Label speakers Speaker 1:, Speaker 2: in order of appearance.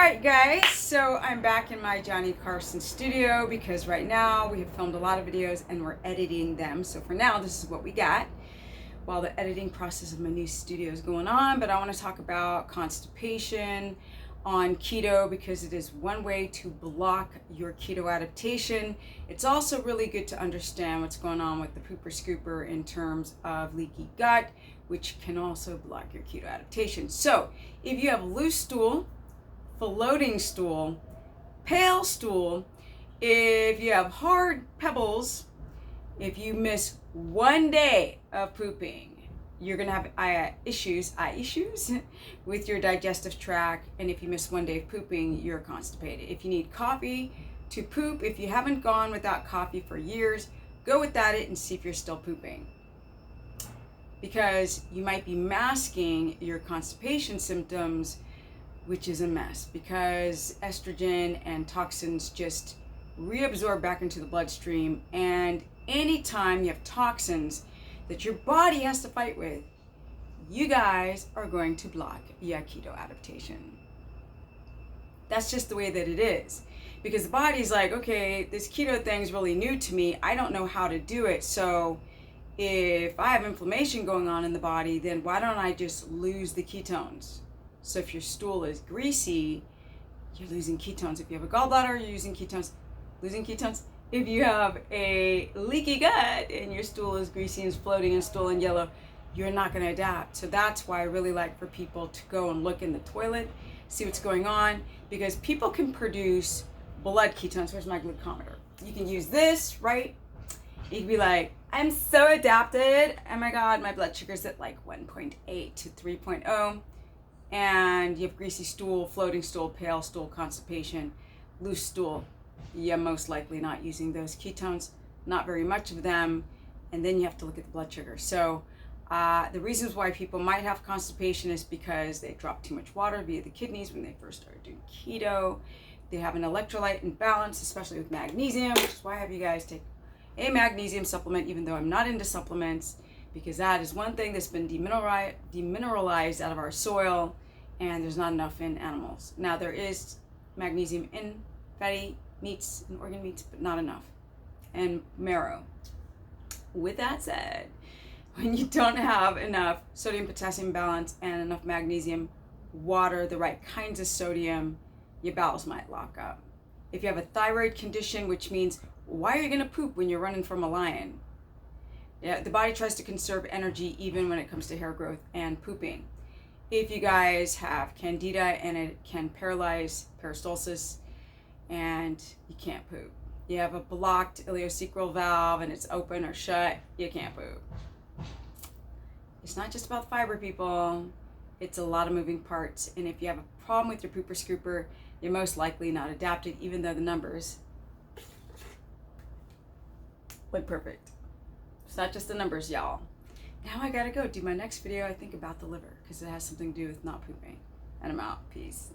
Speaker 1: Alright guys, so I'm back in my Johnny Carson studio because right now we have filmed a lot of videos and we're editing them. So for now, this is what we got while the editing process of my new studio is going on. But I want to talk about constipation on keto because it is one way to block your keto adaptation. It's also really good to understand what's going on with the pooper scooper in terms of leaky gut, which can also block your keto adaptation. So if you have loose stool, floating stool, pale stool, if you have hard pebbles, if you miss one day of pooping, you're gonna have eye issues with your digestive tract. And if you miss one day of pooping, you're constipated. If you need coffee to poop, if you haven't gone without coffee for years, go without it and see if you're still pooping. Because you might be masking your constipation symptoms, which is a mess because estrogen and toxins just reabsorb back into the bloodstream. And anytime you have toxins that your body has to fight with, you guys are going to block your keto adaptation. That's just the way that it is. Because the body's like, okay, this keto thing's really new to me. I don't know how to do it. So if I have inflammation going on in the body, then why don't I just lose the ketones? So if your stool is greasy, you're losing ketones. If you have a gallbladder, you're using ketones, losing ketones. If you have a leaky gut and your stool is greasy and is floating and stool and yellow, you're not going to adapt. So that's why I really like for people to go and look in the toilet, see what's going on, because people can produce blood ketones. Where's my glucometer? You can use this, right? You can be like, I'm so adapted. Oh my God, my blood sugar's at like 1.8 to 3.0. And you have greasy stool, floating stool, pale stool, constipation, loose stool, you're most likely not using those ketones, not very much of them, and then you have to look at the blood sugar. So the reasons why people might have constipation is because they drop too much water via the kidneys when they first started doing keto. They have an electrolyte imbalance, especially with magnesium, which is why I have you guys take a magnesium supplement, even though I'm not into supplements, because that is one thing that's been demineralized out of our soil, and there's not enough in animals. Now there is magnesium in fatty meats and organ meats, but not enough. And marrow. With that said, when you don't have enough sodium potassium balance and enough magnesium, water, the right kinds of sodium, your bowels might lock up. If you have a thyroid condition, which means why are you gonna poop when you're running from a lion? Yeah, the body tries to conserve energy even when it comes to hair growth and pooping. If you guys have candida and it can paralyze peristalsis and you can't poop. You have a blocked ileocecal valve and it's open or shut, you can't poop. It's not just about fiber, people. It's a lot of moving parts. And if you have a problem with your pooper scooper, you're most likely not adapted, even though the numbers look perfect. It's not just the numbers, y'all. Now I gotta go do my next video, I think, about the liver, because it has something to do with not pooping. And I'm out. Peace.